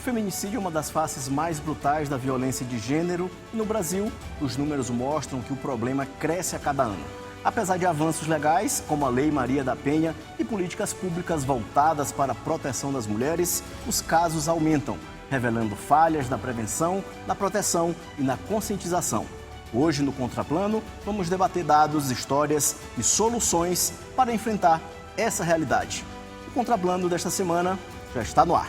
O feminicídio é uma das faces mais brutais da violência de gênero e no Brasil, os números mostram que o problema cresce a cada ano. Apesar de avanços legais, como a Lei Maria da Penha e políticas públicas voltadas para a proteção das mulheres, os casos aumentam, revelando falhas na prevenção, na proteção e na conscientização. Hoje, no Contraplano, vamos debater dados, histórias e soluções para enfrentar essa realidade. O Contraplano desta semana já está no ar.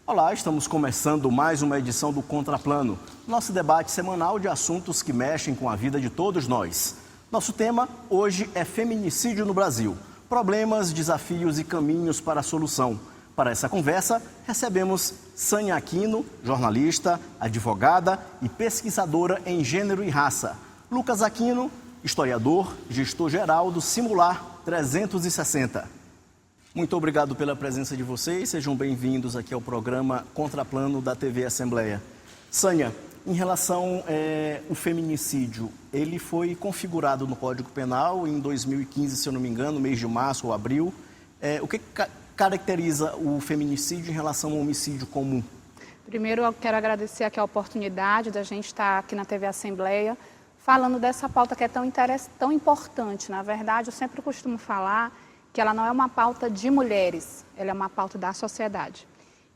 Olá, estamos começando mais uma edição do Contraplano, nosso debate semanal de assuntos que mexem com a vida de todos nós. Nosso tema hoje é feminicídio no Brasil. Problemas, desafios e caminhos para a solução. Para essa conversa, recebemos Sânia Aquino, jornalista, advogada e pesquisadora em gênero e raça. Lucas Aquino, historiador, gestor-geral do Simular 360. Muito obrigado pela presença de vocês, sejam bem-vindos aqui ao programa Contraplano da TV Assembleia. Sânia, em relação ao feminicídio, ele foi configurado no Código Penal em 2015, se eu não me engano, mês de março ou abril. O que caracteriza o feminicídio em relação ao homicídio comum? Primeiro, eu quero agradecer aqui a oportunidade da gente estar aqui na TV Assembleia falando dessa pauta que é tão importante. Na verdade, eu sempre costumo falar que ela não é uma pauta de mulheres, ela é uma pauta da sociedade.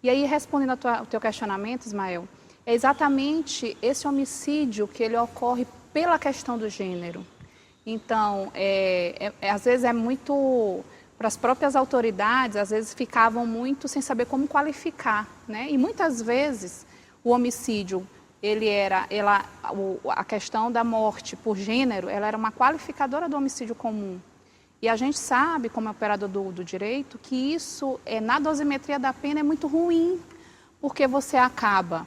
E aí, respondendo ao teu questionamento, Ismael, é exatamente esse homicídio que ele ocorre pela questão do gênero. Então, às vezes é muito, para as próprias autoridades, às vezes ficavam muito sem saber como qualificar, né? E muitas vezes o homicídio, a questão da morte por gênero, ela era uma qualificadora do homicídio comum. E a gente sabe, como operador do direito, que isso, na dosimetria da pena, é muito ruim, porque você acaba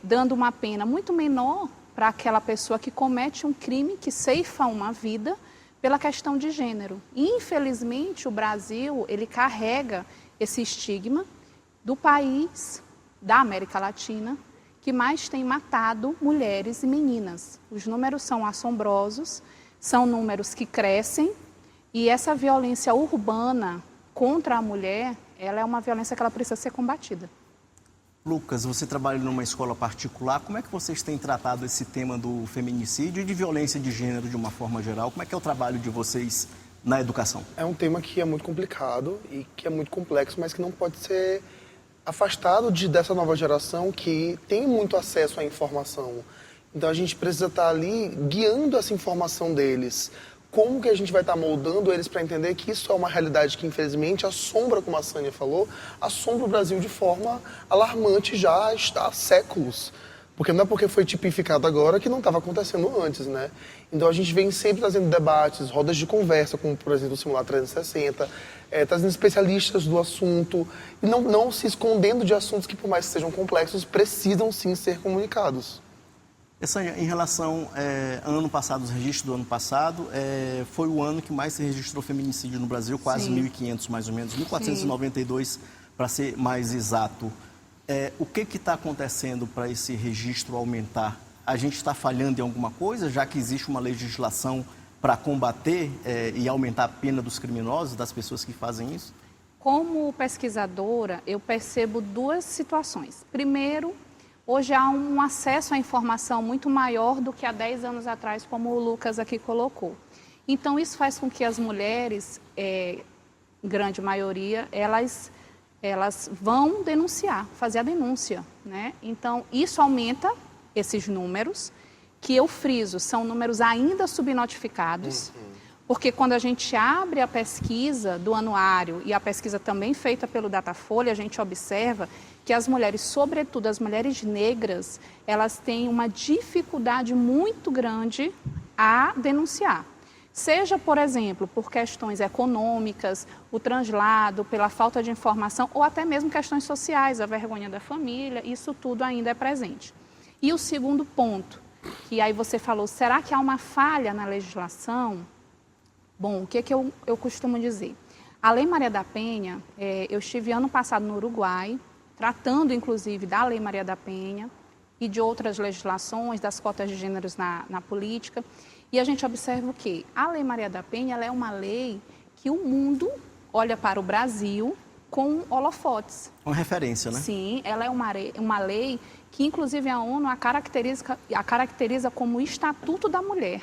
dando uma pena muito menor para aquela pessoa que comete um crime, que ceifa uma vida, pela questão de gênero. E, infelizmente, o Brasil, ele carrega esse estigma do país, da América Latina, que mais tem matado mulheres e meninas. Os números são assombrosos, são números que crescem, e essa violência urbana contra a mulher, ela é uma violência que ela precisa ser combatida. Lucas, você trabalha numa escola particular, como é que vocês têm tratado esse tema do feminicídio e de violência de gênero de uma forma geral? Como é que é o trabalho de vocês na educação? É um tema que é muito complicado e que é muito complexo, mas que não pode ser afastado dessa nova geração que tem muito acesso à informação. Então a gente precisa estar ali guiando essa informação deles. Como que a gente vai estar moldando eles para entender que isso é uma realidade que, infelizmente, assombra, como a Sânia falou, assombra o Brasil de forma alarmante já há séculos. Porque não é porque foi tipificado agora que não estava acontecendo antes, né? Então a gente vem sempre trazendo debates, rodas de conversa, como, por exemplo, o Simular 360, trazendo especialistas do assunto, e não se escondendo de assuntos que, por mais que sejam complexos, precisam sim ser comunicados. Sânia, em relação ano passado, os registros do ano passado, foi o ano que mais se registrou feminicídio no Brasil, quase 1.500 mais ou menos, 1.492 para ser mais exato. O que está acontecendo para esse registro aumentar? A gente está falhando em alguma coisa, já que existe uma legislação para combater e aumentar a pena dos criminosos, das pessoas que fazem isso? Como pesquisadora, eu percebo duas situações. Primeiro, hoje há um acesso à informação muito maior do que há 10 anos atrás, como o Lucas aqui colocou. Então, isso faz com que as mulheres, em grande maioria, elas vão denunciar, fazer a denúncia, né? Então, isso aumenta esses números, que eu friso, são números ainda subnotificados, porque quando a gente abre a pesquisa do anuário e a pesquisa também feita pelo Datafolha, a gente observa que as mulheres, sobretudo as mulheres negras, elas têm uma dificuldade muito grande a denunciar. Seja, por exemplo, por questões econômicas, o translado, pela falta de informação, ou até mesmo questões sociais, a vergonha da família, isso tudo ainda é presente. E o segundo ponto, que aí você falou, será que há uma falha na legislação? Bom, o que eu costumo dizer? A Lei Maria da Penha, eu estive ano passado no Uruguai, tratando inclusive da Lei Maria da Penha e de outras legislações, das cotas de gêneros na política. E a gente observa o quê? A Lei Maria da Penha ela é uma lei que o mundo olha para o Brasil com holofotes. Uma referência, né? Sim, ela é uma lei que, inclusive, a ONU a caracteriza como o Estatuto da Mulher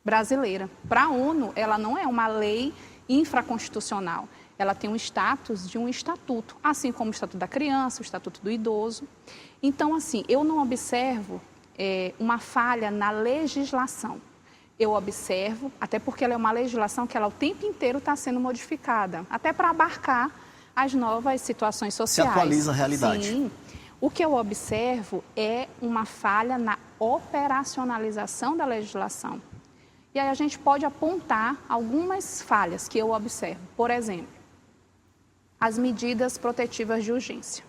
brasileira. Para a ONU, ela não é uma lei infraconstitucional. Ela tem um status de um estatuto, assim como o Estatuto da Criança, o Estatuto do Idoso. Então, assim, eu não observo uma falha na legislação. Eu observo, até porque ela é uma legislação que ela o tempo inteiro está sendo modificada, até para abarcar as novas situações sociais. Se atualiza a realidade. Sim. O que eu observo é uma falha na operacionalização da legislação. E aí a gente pode apontar algumas falhas que eu observo. Por exemplo, as medidas protetivas de urgência.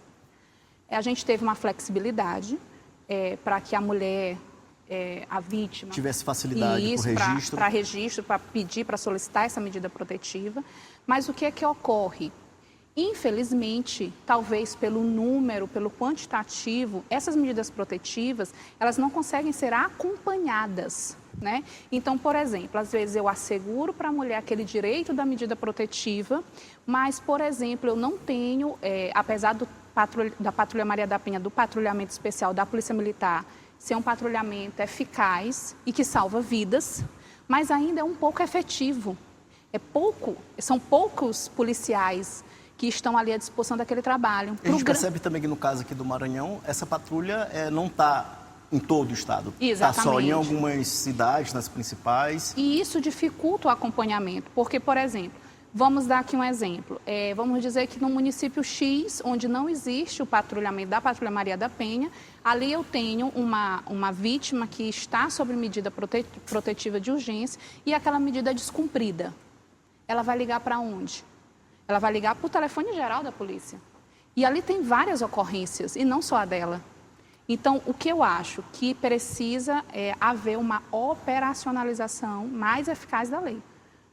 A gente teve uma flexibilidade para que a mulher, a vítima... tivesse facilidade para registro. Para registro, para pedir, para solicitar essa medida protetiva. Mas o que é que ocorre? Infelizmente, talvez pelo número, pelo quantitativo, essas medidas protetivas, elas não conseguem ser acompanhadas, né? Então, por exemplo, às vezes eu asseguro para a mulher aquele direito da medida protetiva, mas, por exemplo, eu não tenho, apesar da Patrulha Maria da Penha, do patrulhamento especial da Polícia Militar, ser um patrulhamento eficaz e que salva vidas, mas ainda é um pouco efetivo. São poucos policiais que estão ali à disposição daquele trabalho. A gente percebe também que no caso aqui do Maranhão, essa patrulha não está em todo o estado. Exatamente. Está só em algumas cidades, nas principais. E isso dificulta o acompanhamento, porque, por exemplo, vamos dar aqui um exemplo. Vamos dizer que no município X, onde não existe o patrulhamento da Patrulha Maria da Penha, ali eu tenho uma vítima que está sob medida protetiva de urgência e aquela medida é descumprida. Ela vai ligar para onde? Ela vai ligar para o telefone geral da polícia. E ali tem várias ocorrências, e não só a dela. Então, o que eu acho que precisa haver uma operacionalização mais eficaz da lei.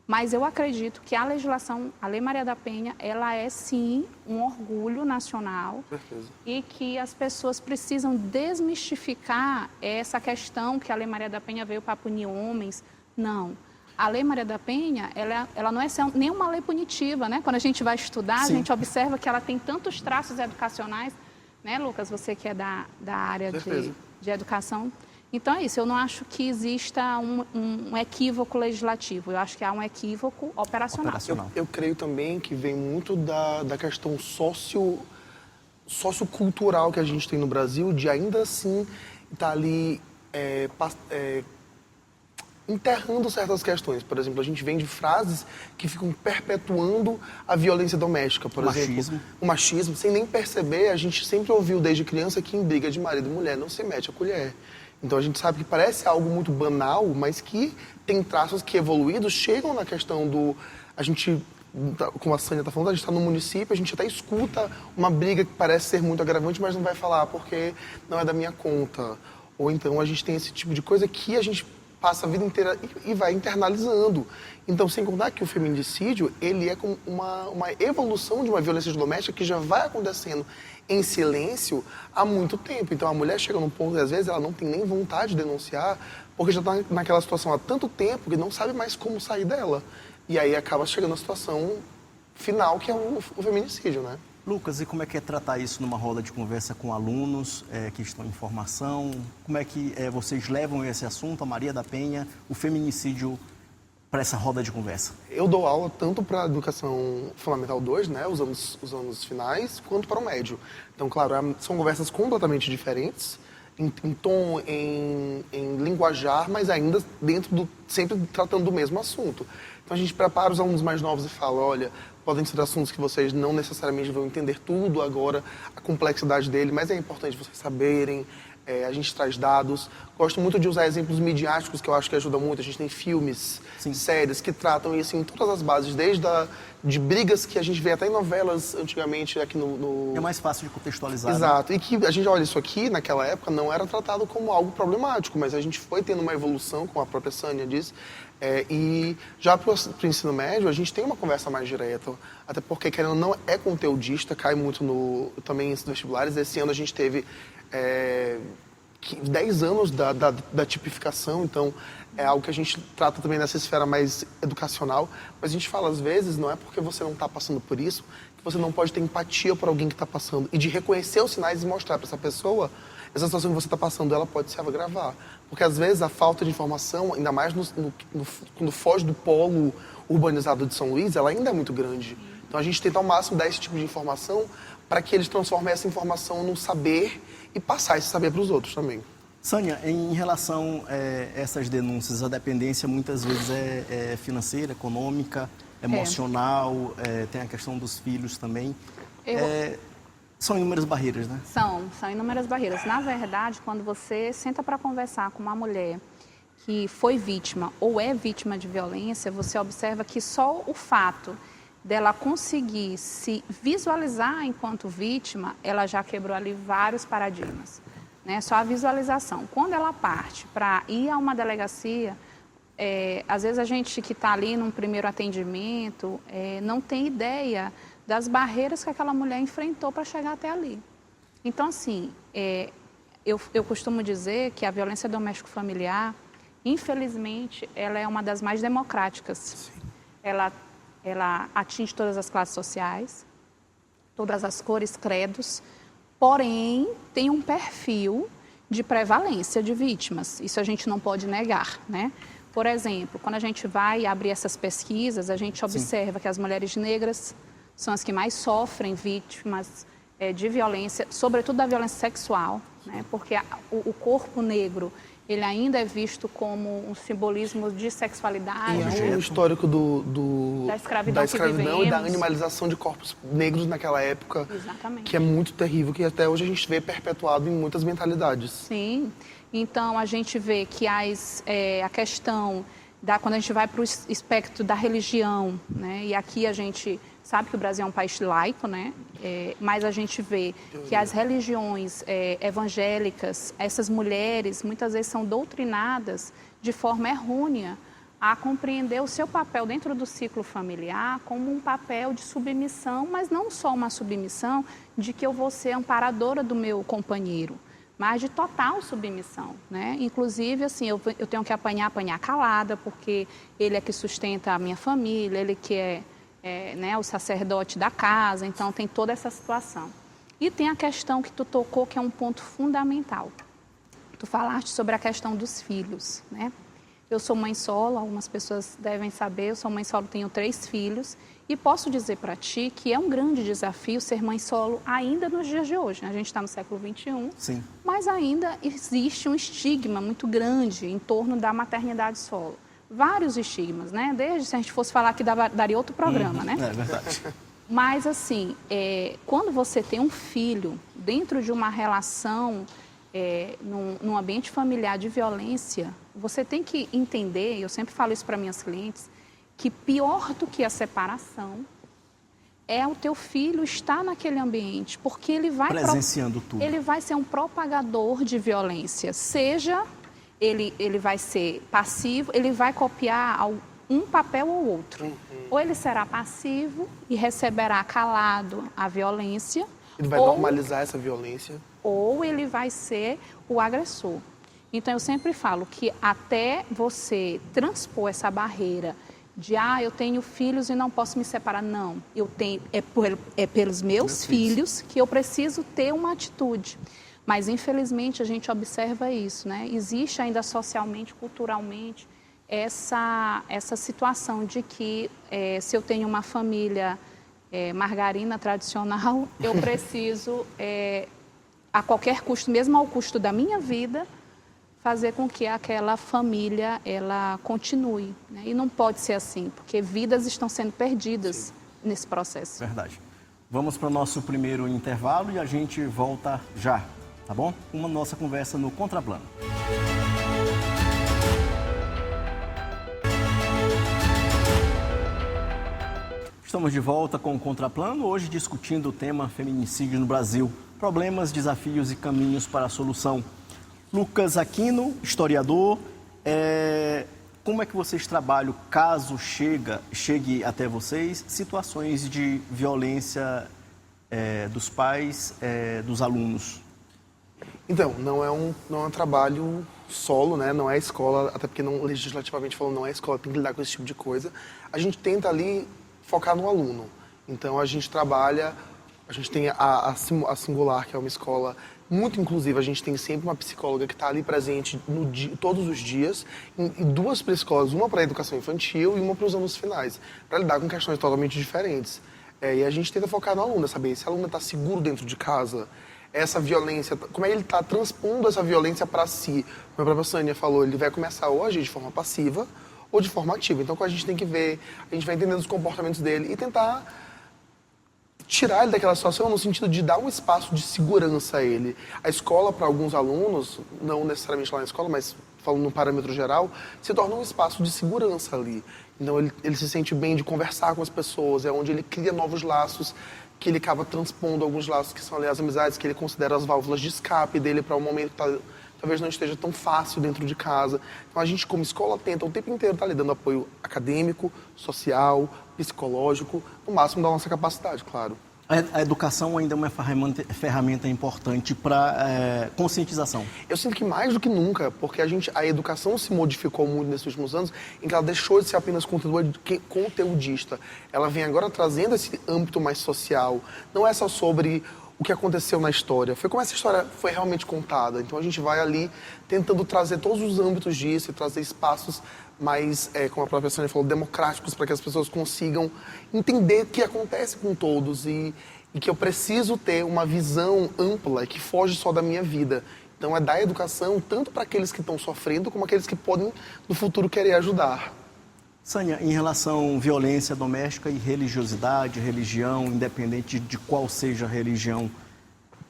Mas eu acredito que a legislação, a Lei Maria da Penha, ela é sim um orgulho nacional. Certeza. E que as pessoas precisam desmistificar essa questão que a Lei Maria da Penha veio para punir homens. Não. A Lei Maria da Penha, ela não é nenhuma lei punitiva, né? Quando a gente vai estudar, Sim. A gente observa que ela tem tantos traços educacionais, né, Lucas? Você que é da área de educação. Então, é isso. Eu não acho que exista um equívoco legislativo. Eu acho que há um equívoco operacional. Eu creio também que vem muito da questão sociocultural que a gente tem no Brasil, de ainda assim estar ali enterrando certas questões. Por exemplo, a gente vem de frases que ficam perpetuando a violência doméstica. Por exemplo, o machismo. Sem nem perceber, a gente sempre ouviu desde criança que em briga de marido e mulher não se mete a colher. Então a gente sabe que parece algo muito banal, mas que tem traços que evoluídos chegam na questão do... A gente, como a Sânia está falando, a gente está no município, a gente até escuta uma briga que parece ser muito agravante, mas não vai falar porque não é da minha conta. Ou então a gente tem esse tipo de coisa que a gente passa a vida inteira e vai internalizando. Então, sem contar que o feminicídio, ele é como uma evolução de uma violência doméstica que já vai acontecendo em silêncio há muito tempo. Então, a mulher chega num ponto que, às vezes, ela não tem nem vontade de denunciar, porque já está naquela situação há tanto tempo que não sabe mais como sair dela. E aí acaba chegando à situação final, que é o feminicídio, né? Lucas, e como é que é tratar isso numa roda de conversa com alunos que estão em formação? Como é que vocês levam esse assunto, a Maria da Penha, o feminicídio, para essa roda de conversa? Eu dou aula tanto para a educação fundamental 2, né, os anos finais, quanto para o médio. Então, claro, são conversas completamente diferentes, em tom, em linguajar, mas ainda sempre tratando do mesmo assunto. Então, a gente prepara os alunos mais novos e fala, olha, podem ser assuntos que vocês não necessariamente vão entender tudo agora, a complexidade dele, mas é importante vocês saberem, a gente traz dados. Gosto muito de usar exemplos midiáticos, que eu acho que ajudam muito. A gente tem filmes, séries que tratam isso em todas as bases, desde de brigas que a gente vê até em novelas antigamente aqui no... É mais fácil de contextualizar. Exato. Né? E que a gente olha isso aqui, naquela época, não era tratado como algo problemático, mas a gente foi tendo uma evolução, como a própria Sânia disse, e já para o ensino médio, a gente tem uma conversa mais direta, até porque, querendo ou não, é conteudista, cai muito também em vestibulares. Esse ano a gente teve 10 anos da tipificação, então é algo que a gente trata também nessa esfera mais educacional, mas a gente fala, às vezes, não é porque você não está passando por isso, que você não pode ter empatia por alguém que está passando, e de reconhecer os sinais e mostrar para essa pessoa, essa situação que você está passando, ela pode se agravar. Porque, às vezes, a falta de informação, ainda mais quando foge do polo urbanizado de São Luís, ela ainda é muito grande. Então, a gente tenta ao máximo dar esse tipo de informação para que eles transformem essa informação num saber e passar esse saber para os outros também. Sânia, em relação a essas denúncias, a dependência muitas vezes é financeira, econômica, emocional, tem a questão dos filhos também. São inúmeras barreiras, né? São inúmeras barreiras. Na verdade, quando você senta para conversar com uma mulher que foi vítima ou é vítima de violência, você observa que só o fato dela conseguir se visualizar enquanto vítima, ela já quebrou ali vários paradigmas, né? Só a visualização. Quando ela parte para ir a uma delegacia, às vezes a gente que está ali num primeiro atendimento não tem ideia das barreiras que aquela mulher enfrentou para chegar até ali. Então, assim, eu costumo dizer que a violência doméstico-familiar, infelizmente, ela é uma das mais democráticas. Sim. Ela atinge todas as classes sociais, todas as cores, credos, porém tem um perfil de prevalência de vítimas. Isso a gente não pode negar, né? Por exemplo, quando a gente vai abrir essas pesquisas, a gente observa que as mulheres negras são as que mais sofrem vítimas de violência, sobretudo da violência sexual, né? Porque o corpo negro, ele ainda é visto como um simbolismo de sexualidade. E é um histórico da escravidão e da animalização de corpos negros naquela época. Exatamente. Que é muito terrível, que até hoje a gente vê perpetuado em muitas mentalidades. Sim, então a gente vê que a questão, quando a gente vai para o espectro da religião, né? E aqui a gente sabe que o Brasil é um país laico, né? Mas a gente vê que as religiões evangélicas, essas mulheres, muitas vezes são doutrinadas de forma errônea a compreender o seu papel dentro do ciclo familiar como um papel de submissão, mas não só uma submissão de que eu vou ser amparadora do meu companheiro, mas de total submissão, né? Inclusive, assim, eu tenho que apanhar calada, porque ele é que sustenta a minha família, ele que é né, o sacerdote da casa, então tem toda essa situação. E tem a questão que tu tocou, que é um ponto fundamental. Tu falaste sobre a questão dos filhos, né? Eu sou mãe solo, algumas pessoas devem saber, eu sou mãe solo, tenho 3 filhos, e posso dizer para ti que é um grande desafio ser mãe solo ainda nos dias de hoje. A gente está no século XXI, Sim. Mas ainda existe um estigma muito grande em torno da maternidade solo. Vários estigmas, né? Desde, se a gente fosse falar aqui, daria outro programa, né? É verdade. Mas, assim, quando você tem um filho dentro de uma relação, num ambiente familiar de violência, você tem que entender, eu sempre falo isso para minhas clientes, que pior do que a separação é o teu filho estar naquele ambiente, porque ele vai... Presenciando tudo. Ele vai ser um propagador de violência, seja... Ele vai ser passivo, ele vai copiar um papel ou outro. Ou ele será passivo e receberá calado a violência. Ele vai normalizar essa violência. Ou ele vai ser o agressor. Então, eu sempre falo que até você transpor essa barreira de, eu tenho filhos e não posso me separar. Não, pelos meus filhos que eu preciso ter uma atitude. Mas, infelizmente, a gente observa isso, né? Existe ainda socialmente, culturalmente, essa situação de que se eu tenho uma família margarina tradicional, eu preciso, a qualquer custo, mesmo ao custo da minha vida, fazer com que aquela família ela continue, né? E não pode ser assim, porque vidas estão sendo perdidas nesse processo. Verdade. Vamos para o nosso primeiro intervalo e a gente volta já. Tá bom? Uma nossa conversa no Contraplano. Estamos de volta com o Contraplano, hoje discutindo o tema feminicídio no Brasil. Problemas, desafios e caminhos para a solução. Lucas Aquino, historiador, como é que vocês trabalham, caso chegue até vocês, situações de violência dos pais, dos alunos? Então, não é um trabalho solo, né? Não é escola, até porque legislativamente falando, não é escola, tem que lidar com esse tipo de coisa. A gente tenta ali focar no aluno. Então, a gente trabalha, a gente tem a Singular, que é uma escola muito inclusiva. A gente tem sempre uma psicóloga que está ali presente todos os dias, e 2 psicólogas, uma para a educação infantil e uma para os anos finais, para lidar com questões totalmente diferentes. E a gente tenta focar no aluno, saber se o aluno está seguro dentro de casa, essa violência, como é que ele está transpondo essa violência para si. Como a professora Sânia falou, ele vai começar ou a agir de forma passiva ou de forma ativa. Então, a gente tem que ver, a gente vai entendendo os comportamentos dele e tentar tirar ele daquela situação no sentido de dar um espaço de segurança a ele. A escola, para alguns alunos, não necessariamente lá na escola, mas falando no parâmetro geral, se torna um espaço de segurança ali. Então, ele se sente bem de conversar com as pessoas, é onde ele cria novos laços, que ele acaba transpondo alguns laços que são ali as amizades, que ele considera as válvulas de escape dele para um momento que talvez não esteja tão fácil dentro de casa. Então, a gente, como escola, tenta o tempo inteiro estar lhe dando apoio acadêmico, social, psicológico, no máximo da nossa capacidade, claro. A educação ainda é uma ferramenta importante para conscientização. Eu sinto que mais do que nunca, porque a educação se modificou muito nesses últimos anos, em que ela deixou de ser apenas conteudista. Ela vem agora trazendo esse âmbito mais social. Não é só sobre o que aconteceu na história, foi como essa história foi realmente contada. Então a gente vai ali tentando trazer todos os âmbitos disso e trazer espaços mais, como a própria Sônia falou, democráticos, para que as pessoas consigam entender o que acontece com todos e que eu preciso ter uma visão ampla que foge só da minha vida. Então é dar educação tanto para aqueles que estão sofrendo como aqueles que podem no futuro querer ajudar. Sânia, em relação à violência doméstica e religiosidade, religião, independente de qual seja a religião,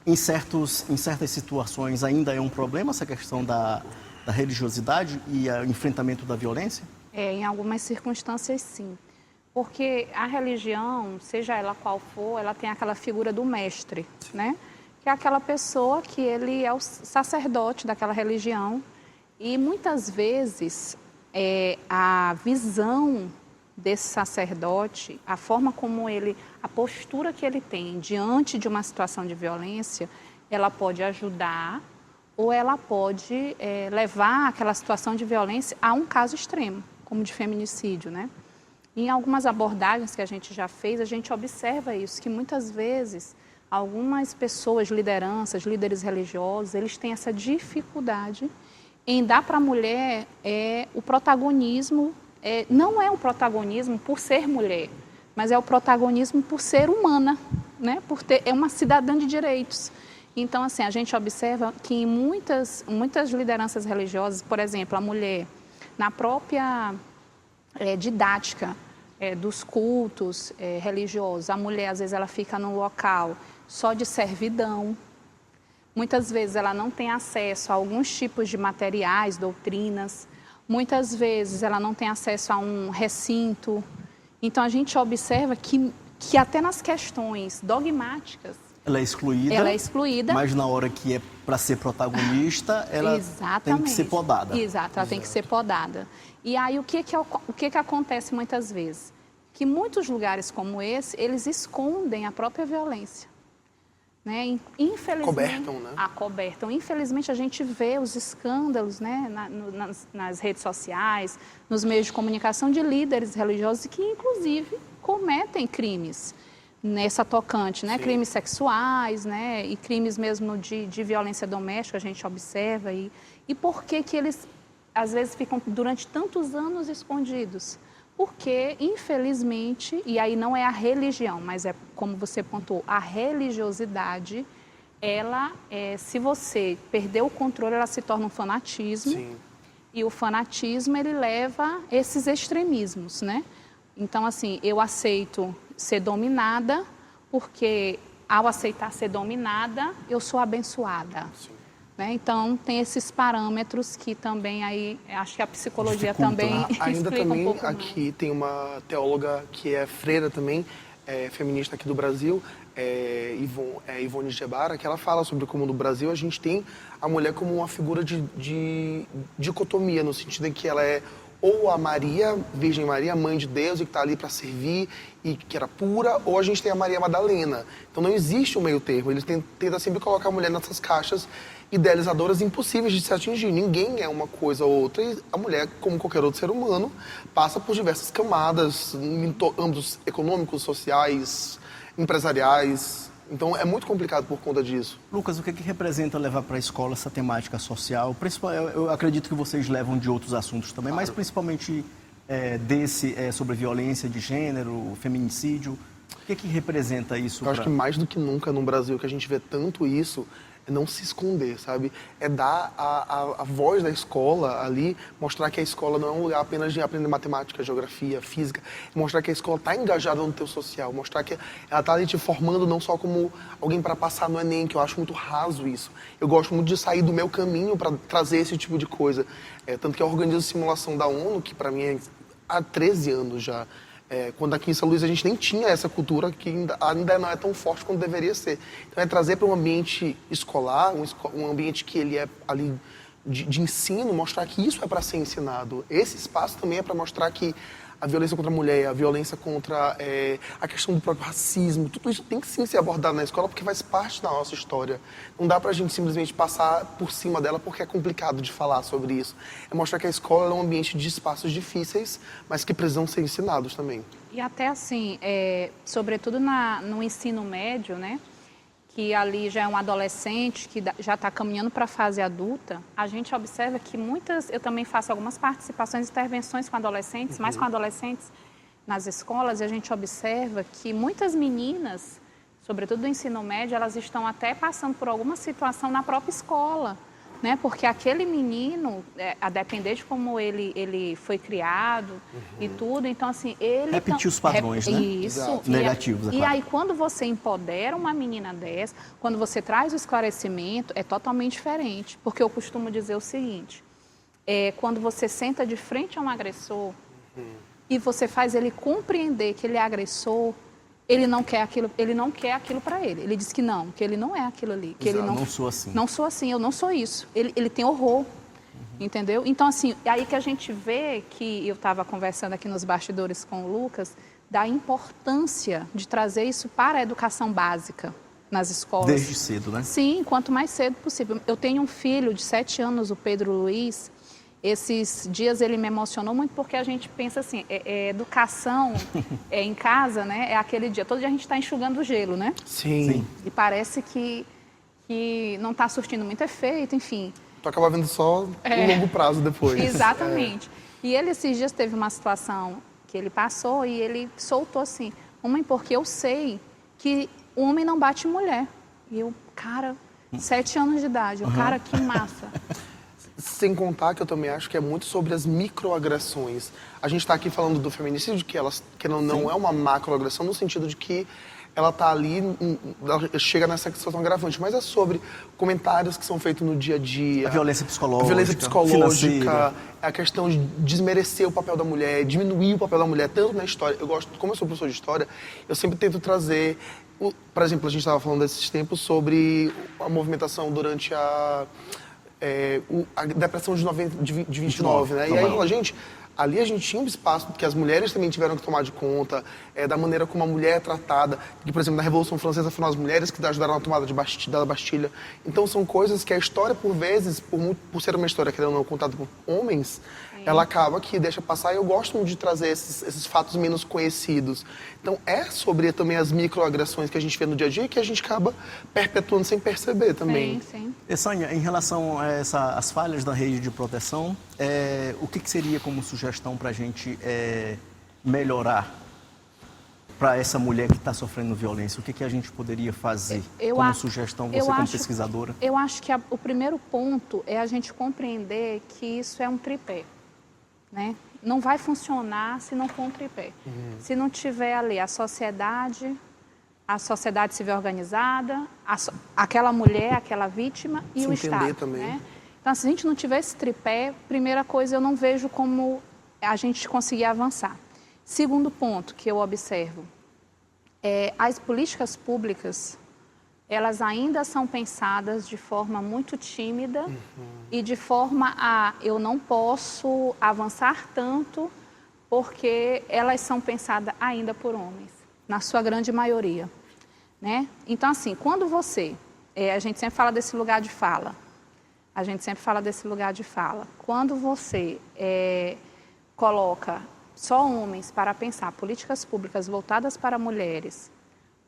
em certas situações ainda é um problema essa questão da religiosidade e o enfrentamento da violência? Em algumas circunstâncias, sim. Porque a religião, seja ela qual for, ela tem aquela figura do mestre, né? Que é aquela pessoa que ele é o sacerdote daquela religião. E muitas vezes a visão desse sacerdote, a forma como a postura que ele tem diante de uma situação de violência, ela pode ajudar ou ela pode levar aquela situação de violência a um caso extremo, como de feminicídio, né? Em algumas abordagens que a gente já fez, a gente observa isso, que muitas vezes algumas pessoas, lideranças, líderes religiosos, eles têm essa dificuldade em dar para a mulher o protagonismo, não é o protagonismo por ser mulher, mas é o protagonismo por ser humana, né? É uma cidadã de direitos. Então, assim, a gente observa que em muitas lideranças religiosas, por exemplo, a mulher, na própria didática dos cultos religiosos, a mulher, às vezes, ela fica num local só de servidão. Muitas vezes ela não tem acesso a alguns tipos de materiais, doutrinas. Muitas vezes ela não tem acesso a um recinto. Então, a gente observa que até nas questões dogmáticas, ela é excluída, mas na hora que é para ser protagonista, ela tem que ser podada. Exato, ela tem que ser podada. E aí, o que acontece muitas vezes? Que muitos lugares como esse, eles escondem a própria violência. Né? Infelizmente, acobertam. Infelizmente, a gente vê os escândalos, né, nas redes sociais, nos meios de comunicação de líderes religiosos que, inclusive, cometem crimes nessa tocante, né? Crimes sexuais, né? E crimes mesmo de violência doméstica, a gente observa. E por que eles, às vezes, ficam durante tantos anos escondidos? Porque, infelizmente, e aí não é a religião, mas é como você pontuou, a religiosidade, ela, se você perder o controle, ela se torna um fanatismo. Sim. E o fanatismo, ele leva a esses extremismos, né? Então, assim, eu aceito ser dominada, porque ao aceitar ser dominada, eu sou abençoada. Sim. Né? Então, tem esses parâmetros que também aí, acho que a psicologia também ainda explica também, um pouco aqui mais. Tem uma teóloga que é freira também, feminista aqui do Brasil, Ivone Gebara, que ela fala sobre como no Brasil a gente tem a mulher como uma figura de dicotomia, no sentido em que ela é ou a Maria, Virgem Maria, mãe de Deus, e que está ali para servir, e que era pura, ou a gente tem a Maria Madalena. Então não existe um meio termo, eles tentam sempre colocar a mulher nessas caixas, idealizadoras impossíveis de se atingir. Ninguém é uma coisa ou outra e a mulher, como qualquer outro ser humano, passa por diversas camadas, em âmbitos econômicos, sociais, empresariais. Então é muito complicado por conta disso. Lucas, o que representa levar para a escola essa temática social? Eu acredito que vocês levam de outros assuntos também, mas principalmente sobre violência de gênero, feminicídio. O que representa isso? Eu acho que mais do que nunca no Brasil, que a gente vê tanto isso, é não se esconder, sabe? É dar a voz da escola ali, mostrar que a escola não é um lugar apenas de aprender matemática, geografia, física, mostrar que a escola está engajada no teu social, mostrar que ela está ali te formando não só como alguém para passar no Enem, que eu acho muito raso isso. Eu gosto muito de sair do meu caminho para trazer esse tipo de coisa. Tanto que eu organizo simulação da ONU, que para mim é há 13 anos já. Quando aqui em São Luís a gente nem tinha essa cultura, que ainda não é tão forte quanto deveria ser. Então é trazer para um ambiente escolar, um ambiente que ele é ali de ensino, mostrar que isso é para ser ensinado. Esse espaço também é para mostrar que a violência contra a mulher, a violência contra a questão do próprio racismo, tudo isso tem que sim ser abordado na escola porque faz parte da nossa história. Não dá pra gente simplesmente passar por cima dela porque é complicado de falar sobre isso. É mostrar que a escola é um ambiente de espaços difíceis, mas que precisam ser ensinados também. E até assim, sobretudo no ensino médio, né? Que ali já é um adolescente, que já está caminhando para a fase adulta, a gente observa que eu também faço algumas participações, intervenções com adolescentes, mais com adolescentes nas escolas, e a gente observa que muitas meninas, sobretudo do ensino médio, elas estão até passando por alguma situação na própria escola, né? Porque aquele menino, a depender de como ele foi criado e tudo, então assim, ele... Repetir os padrões, né? Isso. Negativos, E aí, quando você empodera uma menina dessa, quando você traz o esclarecimento, é totalmente diferente. Porque eu costumo dizer o seguinte, quando você senta de frente a um agressor e você faz ele compreender que ele é agressor, ele não quer aquilo para ele. Ele diz que ele não é aquilo ali. Que ele não sou assim. Não sou assim, eu não sou isso. Ele tem horror, entendeu? Então, assim, é aí que a gente vê que, eu estava conversando aqui nos bastidores com o Lucas, da importância de trazer isso para a educação básica nas escolas. Desde cedo, né? Sim, quanto mais cedo possível. Eu tenho um filho de 7 anos, o Pedro Luiz. Esses dias ele me emocionou muito porque a gente pensa assim, educação em casa, né? É aquele dia, todo dia a gente está enxugando o gelo, né? Sim. E parece que não está surtindo muito efeito, enfim. Tu acaba vendo só no longo prazo depois. Exatamente. E ele esses dias teve uma situação que ele passou e ele soltou assim, mãe, porque eu sei que o homem não bate em mulher. E eu, cara, 7 anos de idade, cara, que massa. Sem contar que eu também acho que é muito sobre as microagressões. A gente está aqui falando do feminicídio, que não é uma macroagressão, no sentido de que ela está ali, ela chega nessa situação agravante, mas é sobre comentários que são feitos no dia a dia. A violência psicológica, financeira. A questão de desmerecer o papel da mulher, diminuir o papel da mulher, tanto na história. Como eu sou professor de história, eu sempre tento trazer... Por exemplo, a gente estava falando desses tempos sobre a movimentação durante a depressão de 29, né? E aí, ali a gente tinha um espaço que as mulheres também tiveram que tomar de conta, da maneira como a mulher é tratada, que, por exemplo, na Revolução Francesa foram as mulheres que ajudaram na tomada da Bastilha. Então, são coisas que a história, por vezes, por ser uma história, querendo ou não, contada por homens, ela acaba que deixa passar, e eu gosto muito de trazer esses fatos menos conhecidos. Então, é sobre também as microagressões que a gente vê no dia a dia, que a gente acaba perpetuando sem perceber também. Sim. E, Sânia, em relação a as falhas da rede de proteção, o que seria como sugestão para a gente melhorar para essa mulher que está sofrendo violência? O que a gente poderia fazer como sugestão, você como pesquisadora? Eu acho que o primeiro ponto é a gente compreender que isso é um tripé, né? Não vai funcionar se não for um tripé. Se não tiver ali a sociedade civil organizada, aquela mulher, aquela vítima e o Estado. Também. Né? Então, se a gente não tiver esse tripé, primeira coisa, eu não vejo como a gente conseguir avançar. Segundo ponto que eu observo, as políticas públicas, elas ainda são pensadas de forma muito tímida e de forma eu não posso avançar tanto porque elas são pensadas ainda por homens, na sua grande maioria. Né? Então, assim, quando a gente sempre fala desse lugar de fala, a gente sempre fala desse lugar de fala. Quando você coloca só homens para pensar políticas públicas voltadas para mulheres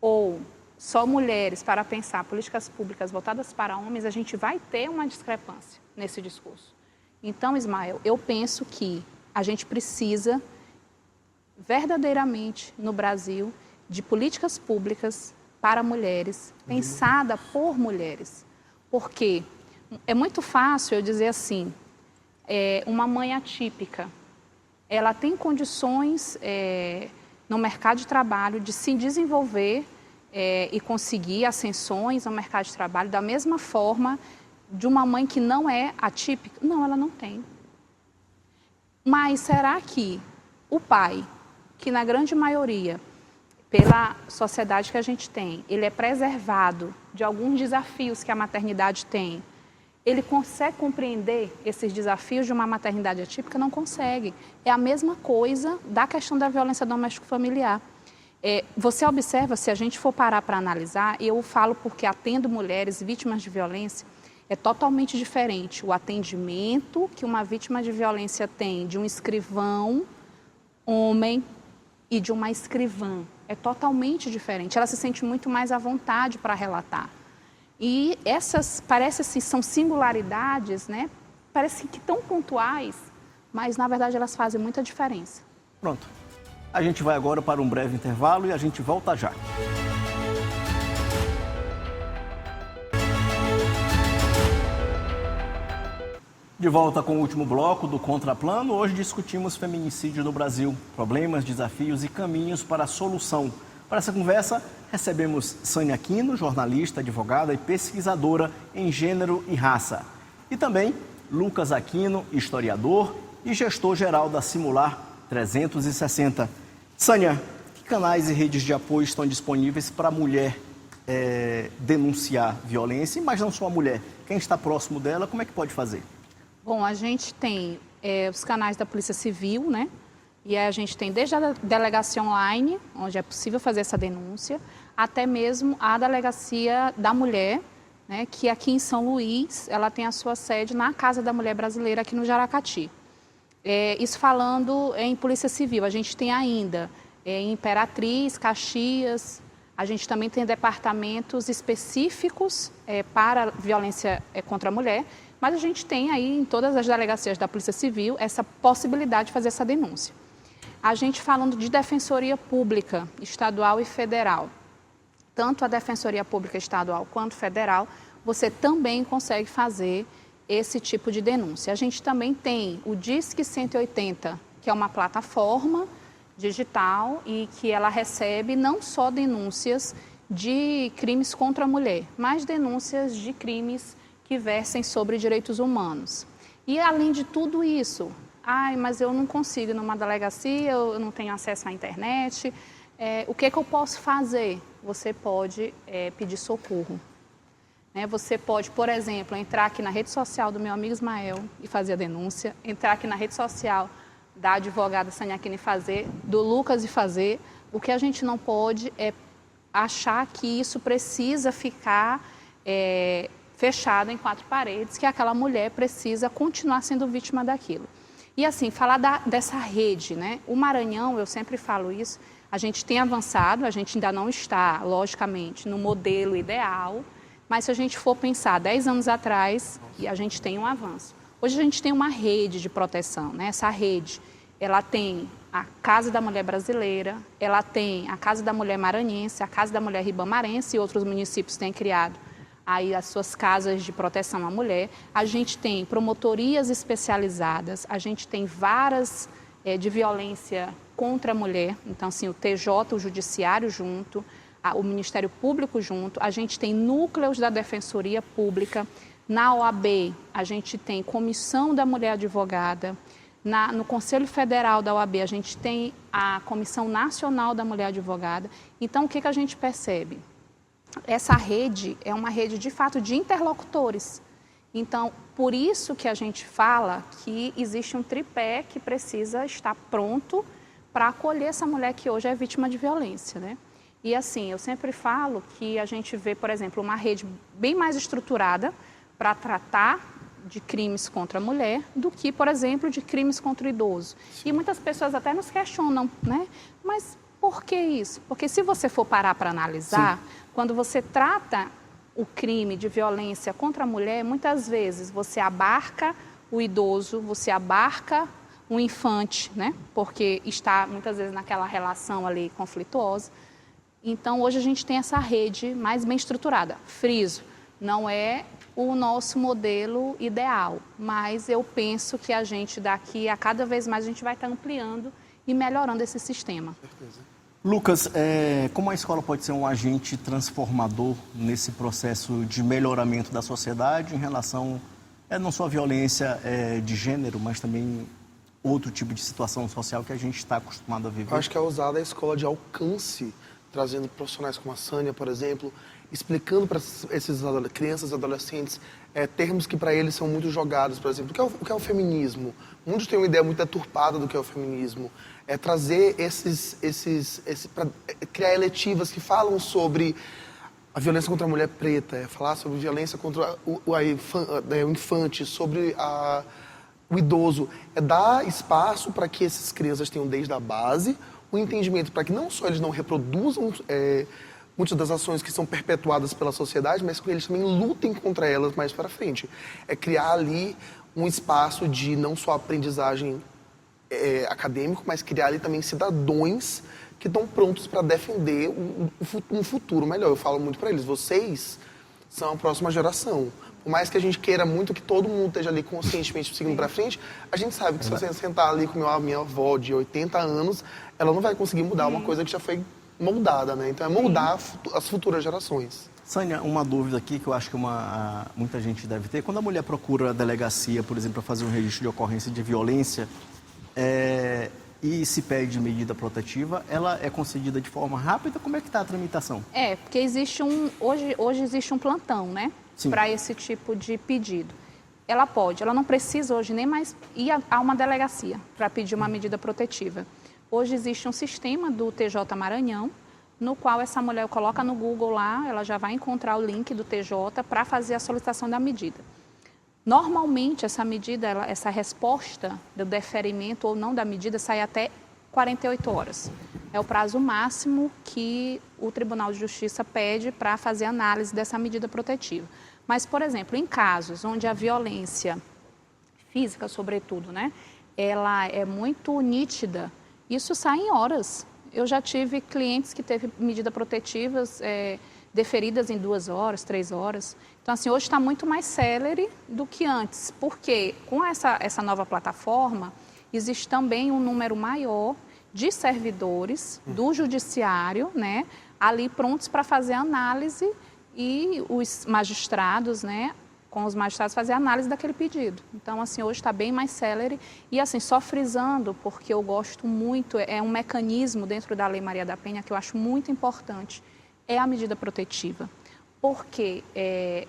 ou só mulheres para pensar políticas públicas voltadas para homens, a gente vai ter uma discrepância nesse discurso. Então, Ismael, eu penso que a gente precisa verdadeiramente no Brasil de políticas públicas para mulheres, pensada por mulheres. Porque é muito fácil eu dizer assim, uma mãe atípica, ela tem condições no mercado de trabalho de se desenvolver e conseguir ascensões no mercado de trabalho da mesma forma de uma mãe que não é atípica? Não, ela não tem. Mas será que o pai, que na grande maioria, pela sociedade que a gente tem, ele é preservado de alguns desafios que a maternidade tem, ele consegue compreender esses desafios de uma maternidade atípica? Não consegue. É a mesma coisa da questão da violência doméstico-familiar. Você observa, se a gente for parar para analisar, eu falo porque atendo mulheres vítimas de violência, é totalmente diferente o atendimento que uma vítima de violência tem de um escrivão, homem, e de uma escrivã. É totalmente diferente. Ela se sente muito mais à vontade para relatar. E essas, parece assim, são singularidades, né? Parece que tão pontuais, mas na verdade elas fazem muita diferença. Pronto. A gente vai agora para um breve intervalo e a gente volta já. De volta com o último bloco do Contraplano, hoje discutimos feminicídio no Brasil, problemas, desafios e caminhos para a solução. Para essa conversa, recebemos Sânia Aquino, jornalista, advogada e pesquisadora em gênero e raça. E também Lucas Aquino, historiador e gestor-geral da Simular 360. Sânia, que canais e redes de apoio estão disponíveis para a mulher denunciar violência, mas não só a mulher? Quem está próximo dela, como é que pode fazer? Bom, a gente tem os canais da Polícia Civil, né? E a gente tem desde a delegacia online, onde é possível fazer essa denúncia, até mesmo a delegacia da mulher, né? Que aqui em São Luís, ela tem a sua sede na Casa da Mulher Brasileira, aqui no Jaracati. Isso falando em Polícia Civil. A gente tem ainda em Imperatriz, Caxias, a gente também tem departamentos específicos para violência contra a mulher, mas a gente tem aí em todas as delegacias da Polícia Civil essa possibilidade de fazer essa denúncia. A gente falando de Defensoria Pública Estadual e Federal, tanto a Defensoria Pública Estadual quanto federal, você também consegue fazer esse tipo de denúncia. A gente também tem o Disque 180, que é uma plataforma digital e que ela recebe não só denúncias de crimes contra a mulher, mas denúncias de crimes que versem sobre direitos humanos. E além de tudo isso, mas eu não consigo ir numa delegacia, eu não tenho acesso à internet, o que eu posso fazer? Você pode pedir socorro. Você pode, por exemplo, entrar aqui na rede social do meu amigo Ismael e fazer a denúncia, entrar aqui na rede social da advogada Sânia Aquino e fazer, do Lucas e fazer. O que a gente não pode é achar que isso precisa ficar fechado em quatro paredes, que aquela mulher precisa continuar sendo vítima daquilo. E assim, falar dessa rede, né? O Maranhão, eu sempre falo isso, a gente tem avançado, a gente ainda não está, logicamente, no modelo ideal, mas se a gente for pensar 10 anos atrás, a gente tem um avanço. Hoje a gente tem uma rede de proteção, né? Essa rede, ela tem a Casa da Mulher Brasileira, ela tem a Casa da Mulher Maranhense, a Casa da Mulher Ribamarense e outros municípios têm criado aí as suas casas de proteção à mulher. A gente tem promotorias especializadas, a gente tem varas de violência contra a mulher, então assim, o TJ, o Judiciário junto, o Ministério Público junto, a gente tem núcleos da Defensoria Pública, na OAB a gente tem Comissão da Mulher Advogada, no Conselho Federal da OAB a gente tem a Comissão Nacional da Mulher Advogada. Então o que a gente percebe? Essa rede é uma rede, de fato, de interlocutores. Então, por isso que a gente fala que existe um tripé que precisa estar pronto para acolher essa mulher que hoje é vítima de violência, né? E assim, eu sempre falo que a gente vê, por exemplo, uma rede bem mais estruturada para tratar de crimes contra a mulher do que, por exemplo, de crimes contra o idoso. Sim. E muitas pessoas até nos questionam, né? Mas por que isso? Porque se você for parar para analisar, sim, quando você trata o crime de violência contra a mulher, muitas vezes você abarca o idoso, você abarca o infante, né? Porque está muitas vezes naquela relação ali conflituosa. Então, hoje a gente tem essa rede mais bem estruturada. Friso, não é o nosso modelo ideal, mas eu penso que a gente daqui a cada vez mais a gente vai estar ampliando e melhorando esse sistema. Lucas, como a escola pode ser um agente transformador nesse processo de melhoramento da sociedade em relação, não só à violência de gênero, mas também outro tipo de situação social que a gente está acostumado a viver? Eu acho que é usada a escola de alcance, trazendo profissionais como a Sânia, por exemplo, explicando para esses crianças e adolescentes termos que para eles são muito jogados, por exemplo, o que é o feminismo. Muitos têm uma ideia muito deturpada do que é o feminismo. É trazer para criar eletivas que falam sobre a violência contra a mulher preta, falar sobre violência contra o infante, sobre o idoso. É dar espaço para que essas crianças tenham desde a base o entendimento para que não só eles não reproduzam muitas das ações que são perpetuadas pela sociedade, mas que eles também lutem contra elas mais para frente. É criar ali um espaço de não só aprendizagem acadêmico, mas criar ali também cidadãos que estão prontos para defender um futuro melhor. Eu falo muito para eles, vocês são a próxima geração. Por mais que a gente queira muito que todo mundo esteja ali conscientemente seguindo para frente, a gente sabe que se você sentar ali com a minha avó de 80 anos, ela não vai conseguir mudar uma coisa que já foi moldada, né? Então é moldar as futuras gerações. Sânia, uma dúvida aqui que eu acho que muita gente deve ter. Quando a mulher procura a delegacia, por exemplo, para fazer um registro de ocorrência de violência e se pede medida protetiva, ela é concedida de forma rápida? Como é que está a tramitação? Porque existe hoje existe um plantão, né? Para esse tipo de pedido. Ela não precisa hoje nem mais ir a uma delegacia para pedir uma medida protetiva. Hoje existe um sistema do TJ Maranhão, no qual essa mulher coloca no Google lá, ela já vai encontrar o link do TJ para fazer a solicitação da medida. Normalmente, essa medida, essa resposta do deferimento ou não da medida sai até 48 horas. É o prazo máximo que o Tribunal de Justiça pede para fazer análise dessa medida protetiva. Mas, por exemplo, em casos onde a violência física, sobretudo, né, ela é muito nítida, isso sai em horas. Eu já tive clientes que teve medidas protetivas deferidas em 2 horas, 3 horas. Então, assim, hoje está muito mais célere do que antes, porque com essa nova plataforma, existe também um número maior de servidores do judiciário, né, ali prontos para fazer análise e os magistrados, né, com os magistrados fazer análise daquele pedido. Então, assim, hoje está bem mais célere e, assim, só frisando, porque eu gosto muito, é um mecanismo dentro da Lei Maria da Penha que eu acho muito importante, é a medida protetiva. Porque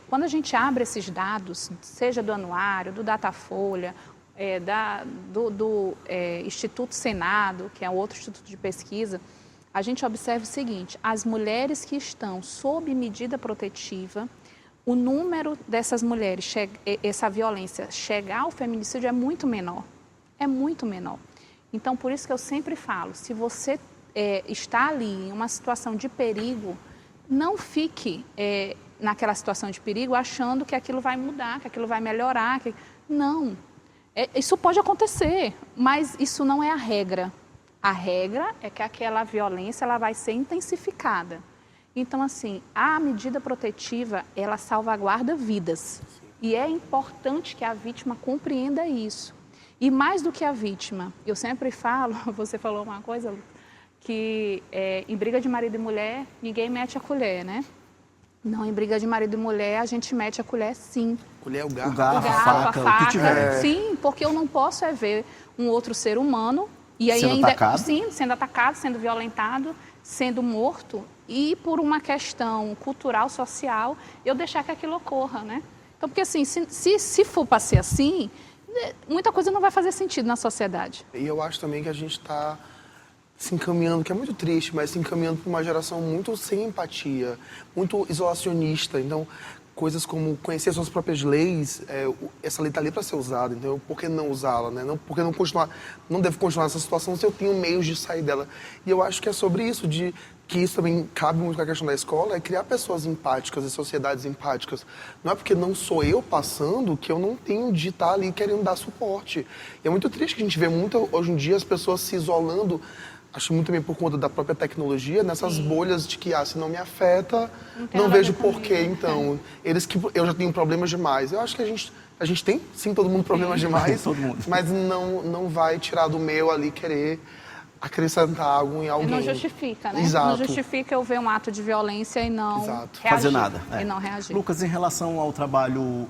quando a gente abre esses dados, seja do anuário, do Datafolha, do Instituto Senado, que é outro instituto de pesquisa, a gente observa o seguinte, as mulheres que estão sob medida protetiva, o número dessas mulheres, essa violência chegar ao feminicídio é muito menor. É muito menor. Então, por isso que eu sempre falo, se você está ali em uma situação de perigo, não fique naquela situação de perigo achando que aquilo vai mudar, que aquilo vai melhorar. Não. Isso pode acontecer, mas isso não é a regra. A regra é que aquela violência ela vai ser intensificada. Então, assim, a medida protetiva, ela salvaguarda vidas. E é importante que a vítima compreenda isso. E mais do que a vítima, eu sempre falo, você falou uma coisa, que em briga de marido e mulher, ninguém mete a colher, né? Não, em briga de marido e mulher, a gente mete a colher, sim. Colher, o garfo, a faca, o que tiver. Sim, porque eu não posso ver um outro ser humano e aí sendo atacado. Sim, sendo atacado, sendo violentado, sendo morto e por uma questão cultural, social, eu deixar que aquilo ocorra, né? Então, porque assim, se for para ser assim, muita coisa não vai fazer sentido na sociedade. E eu acho também que a gente está se encaminhando, que é muito triste, mas se encaminhando para uma geração muito sem empatia, muito isolacionista. Então, coisas como conhecer suas próprias leis, essa lei está ali para ser usada, então por que não usá-la, né? Por que não devo continuar nessa situação se eu tenho meios de sair dela? E eu acho que é sobre isso, que isso também cabe muito com a questão da escola, é criar pessoas empáticas e sociedades empáticas. Não é porque não sou eu passando que eu não tenho de estar ali querendo dar suporte. E é muito triste que a gente vê muito, hoje em dia, as pessoas se isolando, acho muito também por conta da própria tecnologia, nessas bolhas de que, se não me afeta, não vejo porquê. Então, eu já tenho problemas demais. Eu acho que a gente tem, sim, todo mundo problemas demais, todo mundo. mas não vai tirar do meu ali querer acrescentar algo em alguém. E não justifica, né? Exato. Não justifica eu ver um ato de violência e não Exato. reagir. Fazer nada. E não reagir. Lucas, em relação ao trabalho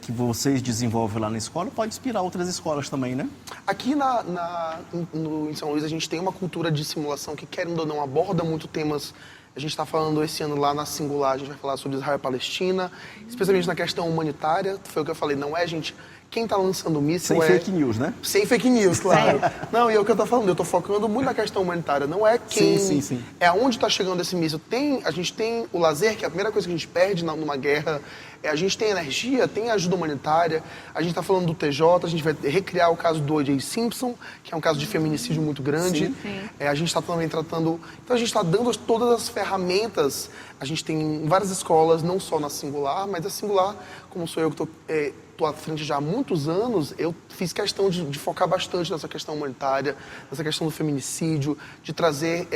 que vocês desenvolvem lá na escola, pode inspirar outras escolas também, né? Aqui em São Luís, a gente tem uma cultura de simulação que, querendo ou não, aborda muito temas. A gente está falando esse ano lá na Singular, a gente vai falar sobre Israel e Palestina, especialmente na questão humanitária. Foi o que eu falei, não é, gente... Quem está lançando o míssil Sem fake news, né? Sem fake news, claro. Não, e é o que eu estou falando, eu estou focando muito na questão humanitária. Não é quem... Sim. É aonde está chegando esse míssil. A gente tem o lazer, que é a primeira coisa que a gente perde numa guerra. A gente tem energia, tem ajuda humanitária. A gente está falando do TJ, a gente vai recriar o caso do O.J. Simpson, que é um caso de feminicídio muito grande. Sim. A gente está também tratando... Então, a gente está dando todas as ferramentas. A gente tem várias escolas, não só na Singular, mas a Singular, como sou eu que estou à frente já há muitos anos, eu fiz questão de focar bastante nessa questão humanitária, nessa questão do feminicídio, de trazer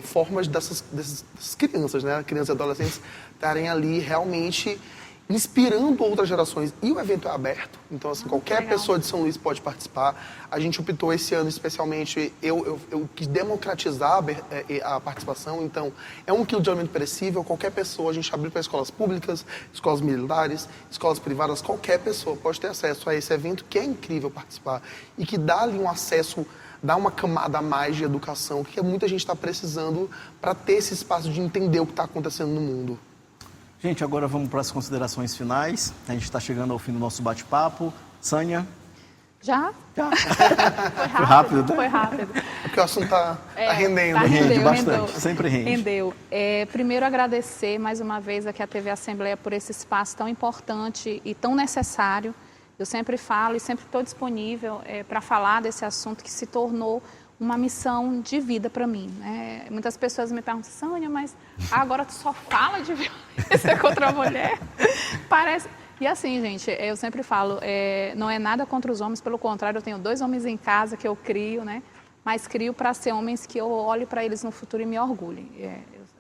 formas dessas crianças, né? Crianças e adolescentes, estarem ali realmente inspirando outras gerações. E o evento é aberto, então assim, qualquer pessoa de São Luís pode participar. A gente optou esse ano especialmente, eu quis democratizar a participação, então é 1 quilo de alimento perecível, qualquer pessoa, a gente abriu para escolas públicas, escolas militares, escolas privadas, qualquer pessoa pode ter acesso a esse evento, que é incrível participar e que dá ali um acesso, dá uma camada a mais de educação que muita gente está precisando para ter esse espaço de entender o que está acontecendo no mundo. Gente, agora vamos para as considerações finais. A gente está chegando ao fim do nosso bate-papo. Sânia? Já? Foi rápido, né? Foi rápido. Porque o assunto está rendendo. Rende bastante, sempre rende. Rendeu. Primeiro, agradecer mais uma vez aqui à TV Assembleia por esse espaço tão importante e tão necessário. Eu sempre falo e sempre estou disponível para falar desse assunto que se tornou uma missão de vida para mim, né? Muitas pessoas me perguntam, Sânia, mas agora tu só fala de violência contra a mulher? Parece... E assim, gente, eu sempre falo, não é nada contra os homens, pelo contrário, eu tenho 2 homens em casa que eu crio, né? Mas crio para ser homens que eu olhe para eles no futuro e me orgulhe.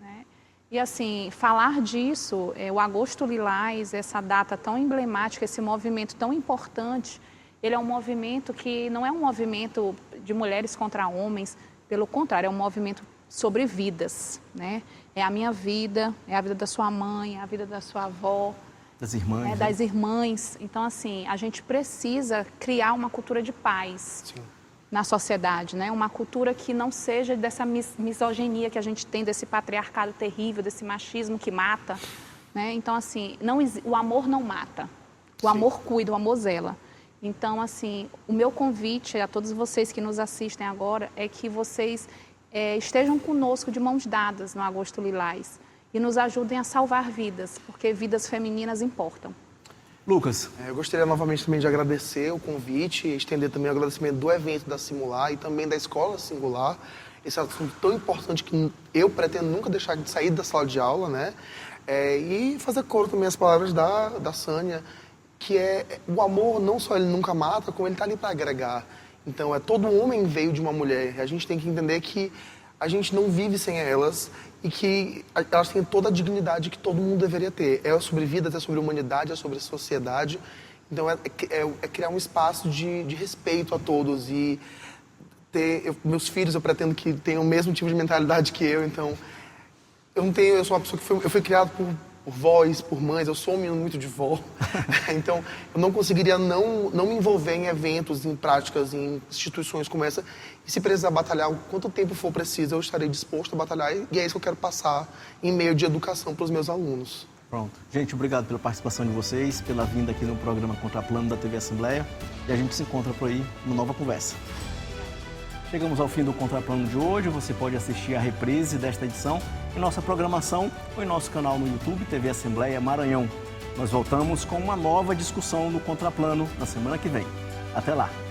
Né? E assim, falar disso, o Agosto Lilás, essa data tão emblemática, esse movimento tão importante, ele é um movimento que não é um movimento de mulheres contra homens, pelo contrário, é um movimento sobre vidas, né? É a minha vida, é a vida da sua mãe, é a vida da sua avó. Das irmãs. Né? Das irmãs. Então, assim, a gente precisa criar uma cultura de paz. Sim. Na sociedade, né? Uma cultura que não seja dessa misoginia que a gente tem, desse patriarcado terrível, desse machismo que mata, né? Então, assim, o amor não mata, o amor cuida, o amor zela. Então, assim, o meu convite a todos vocês que nos assistem agora é que vocês estejam conosco de mãos dadas no Agosto Lilás e nos ajudem a salvar vidas, porque vidas femininas importam. Lucas. Eu gostaria novamente também de agradecer o convite, estender também o agradecimento do evento da Simular e também da Escola Singular. Esse assunto tão importante que eu pretendo nunca deixar de sair da sala de aula, né? E fazer coro também as palavras da Sânia, que o amor não só ele nunca mata, como ele está ali para agregar. Então, todo homem veio de uma mulher. A gente tem que entender que a gente não vive sem elas e que elas têm toda a dignidade que todo mundo deveria ter. É sobre vida, é sobre humanidade, é sobre sociedade. Então, é criar um espaço de respeito a todos e meus filhos, eu pretendo que tenham o mesmo tipo de mentalidade que eu. Então, eu sou uma pessoa que eu fui criado por vós, por mães, eu sou um menino muito de vó. Então, eu não conseguiria não me envolver em eventos, em práticas, em instituições como essa. E se precisar batalhar, quanto tempo for preciso, eu estarei disposto a batalhar. E é isso que eu quero passar em meio de educação para os meus alunos. Pronto. Gente, obrigado pela participação de vocês, pela vinda aqui no programa Contraplano da TV Assembleia. E a gente se encontra por aí numa nova conversa. Chegamos ao fim do Contraplano de hoje. Você pode assistir a reprise desta edição em nossa programação ou em nosso canal no YouTube, TV Assembleia Maranhão. Nós voltamos com uma nova discussão no Contraplano na semana que vem. Até lá!